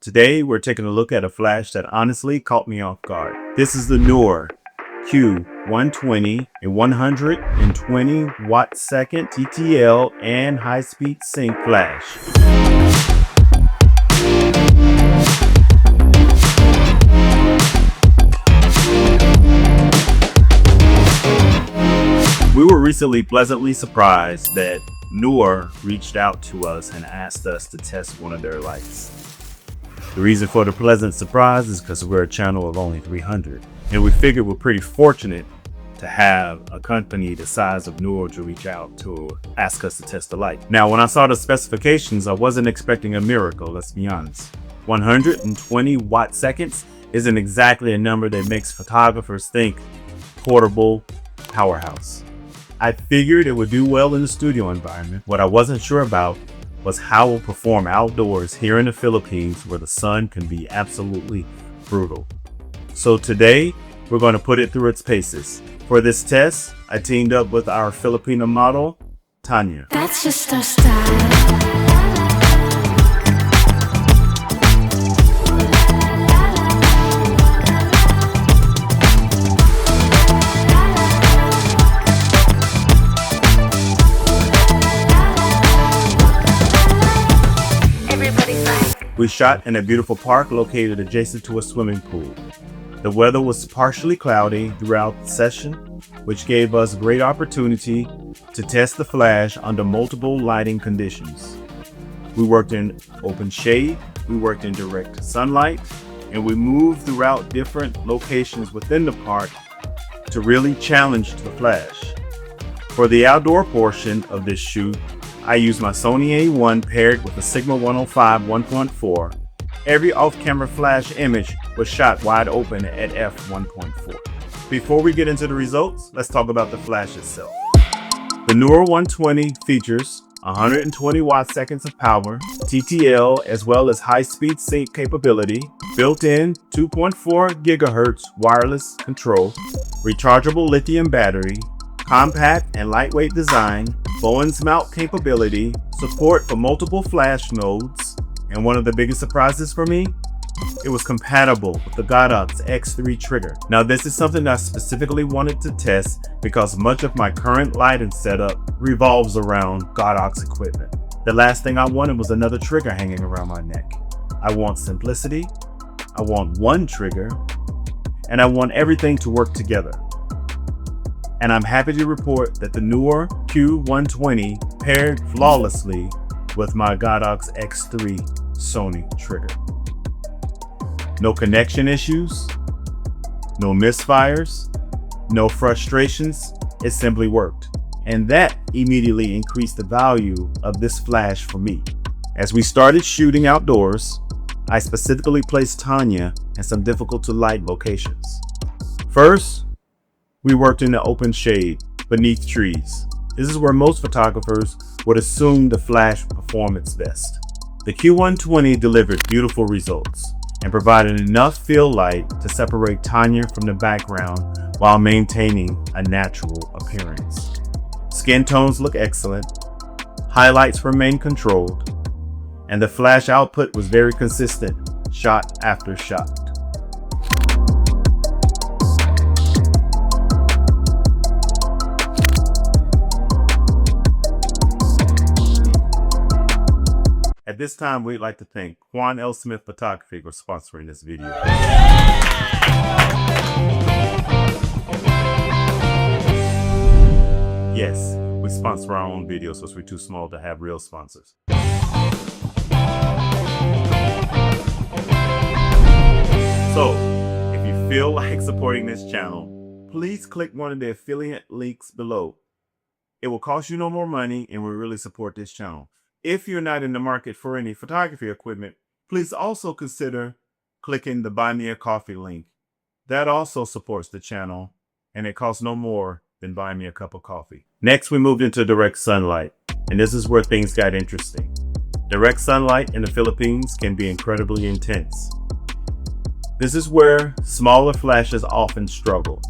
Today, we're taking a look at a flash that honestly caught me off guard. This is the NEEWER Q120, a 120 watt second TTL and high-speed sync flash. We were recently pleasantly surprised that NEEWER reached out to us and asked us to test one of their lights. The reason for the pleasant surprise is because we're a channel of only 300, and we figured we're pretty fortunate to have a company the size of NEEWER to reach out to ask us to test the light. Now, when I saw the specifications, I wasn't expecting a miracle, let's be honest. 120 watt seconds isn't exactly a number that makes photographers think portable powerhouse. I figured it would do well in the studio environment. What I wasn't sure about was how it will perform outdoors here in the Philippines, where the sun can be absolutely brutal. So today, we're going to put it through its paces. For this test, I teamed up with our Filipina model, Tania. That's just our style. We shot in a beautiful park located adjacent to a swimming pool. The weather was partially cloudy throughout the session, which gave us great opportunity to test the flash under multiple lighting conditions. We worked in open shade, we worked in direct sunlight, and we moved throughout different locations within the park to really challenge the flash. For the outdoor portion of this shoot, I used my Sony A1 paired with a Sigma 105 1.4. Every off-camera flash image was shot wide open at f1.4. Before we get into the results, let's talk about the flash itself. The NEEWER 120 features 120 watt seconds of power, TTL, as well as high-speed sync capability, built-in 2.4 gigahertz wireless control, rechargeable lithium battery, compact and lightweight design, Bowens mount capability, support for multiple flash modes, and one of the biggest surprises for me, it was compatible with the Godox X3 trigger. Now, this is something I specifically wanted to test because much of my current lighting setup revolves around Godox equipment. The last thing I wanted was another trigger hanging around my neck. I want simplicity, I want one trigger, and I want everything to work together. And I'm happy to report that the NEEWER Q120 paired flawlessly with my Godox X3 Sony trigger. No connection issues, no misfires, no frustrations, it simply worked. And that immediately increased the value of this flash for me. As we started shooting outdoors, I specifically placed Tania in some difficult to light locations. First, we worked in the open shade beneath trees. This is where most photographers would assume the flash performed its best. The Q120 delivered beautiful results and provided enough field light to separate Tania from the background while maintaining a natural appearance. Skin tones look excellent, highlights remain controlled, and the flash output was very consistent, shot after shot. At this time, we'd like to thank Juan L. Smith Photography for sponsoring this video. Yes, we sponsor our own videos because we're too small to have real sponsors. So, if you feel like supporting this channel, please click one of the affiliate links below. It will cost you no more money and will really support this channel. If you're not in the market for any photography equipment, please also consider clicking the Buy Me a Coffee link. That also supports the channel, and it costs no more than buying me a cup of coffee. Next, we moved into direct sunlight, and this is where things got interesting. Direct sunlight in the Philippines can be incredibly intense. This is where smaller flashes often struggle,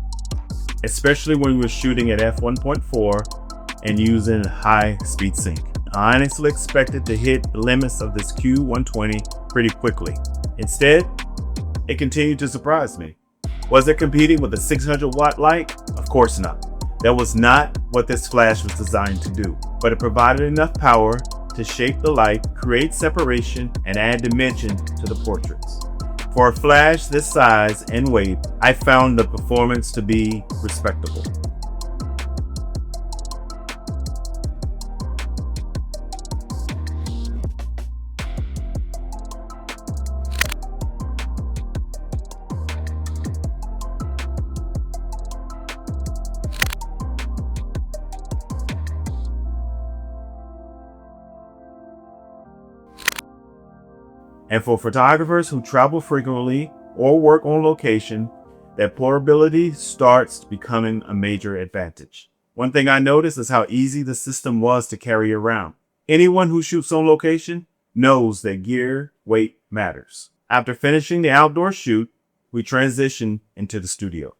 especially when we're shooting at f1.4 and using high speed sync. I honestly expected to hit the limits of this Q120 pretty quickly. Instead, it continued to surprise me. Was it competing with a 600-watt light? Of course not. That was not what this flash was designed to do, but it provided enough power to shape the light, create separation, and add dimension to the portraits. For a flash this size and weight, I found the performance to be respectable. And for photographers who travel frequently or work on location, that portability starts becoming a major advantage. One thing I noticed is how easy the system was to carry around. Anyone who shoots on location knows that gear weight matters. After finishing the outdoor shoot, we transitioned into the studio.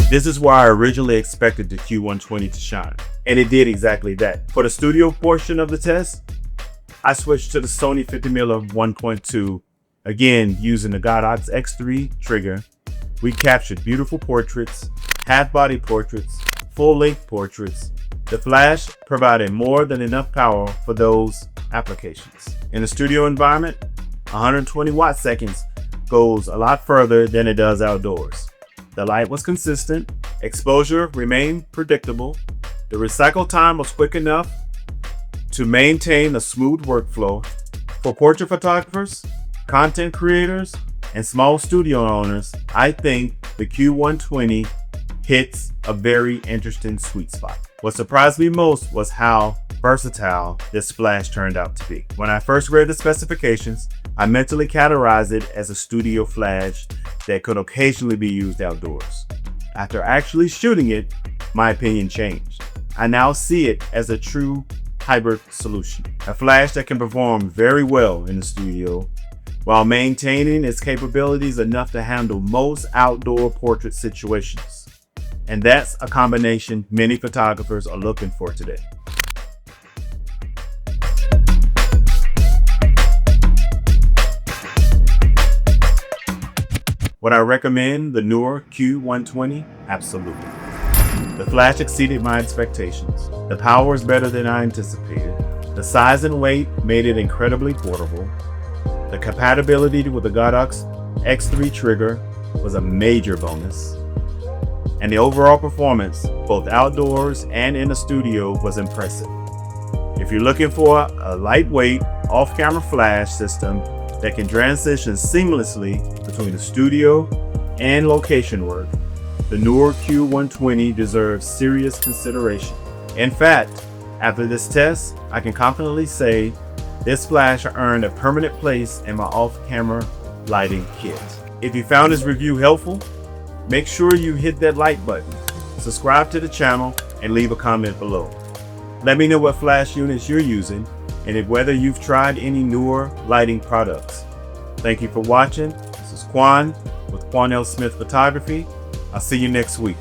This is where I originally expected the Q120 to shine, and it did exactly that. For the studio portion of the test, I switched to the Sony 50mm 1.2, again using the Godox X3 trigger. We captured beautiful portraits, half-body portraits, full-length portraits. The flash provided more than enough power for those applications. In the studio environment, 120 watt seconds goes a lot further than it does outdoors. The light was consistent, exposure remained predictable, the recycle time was quick enough to maintain a smooth workflow. For portrait photographers, content creators, and small studio owners, I think the Q120 hits a very interesting sweet spot. What surprised me most was how versatile this flash turned out to be. When I first read the specifications, I mentally categorized it as a studio flash that could occasionally be used outdoors. After actually shooting it, my opinion changed. I now see it as a true hybrid solution, a flash that can perform very well in the studio while maintaining its capabilities enough to handle most outdoor portrait situations. And that's a combination many photographers are looking for today. Would I recommend the NEEWER Q120? Absolutely. The flash exceeded my expectations. The power is better than I anticipated. The size and weight made it incredibly portable. The compatibility with the Godox X3 trigger was a major bonus. And the overall performance, both outdoors and in the studio, was impressive. If you're looking for a lightweight, off-camera flash system that can transition seamlessly between the studio and location work, the NEEWER Q120 deserves serious consideration. In fact, after this test, I can confidently say this flash earned a permanent place in my off-camera lighting kit. If you found this review helpful, make sure you hit that like button, subscribe to the channel, and leave a comment below. Let me know what flash units you're using and whether you've tried any NEEWER lighting products. Thank you for watching. This is Quan with Quan L. Smith Photography. I'll see you next week.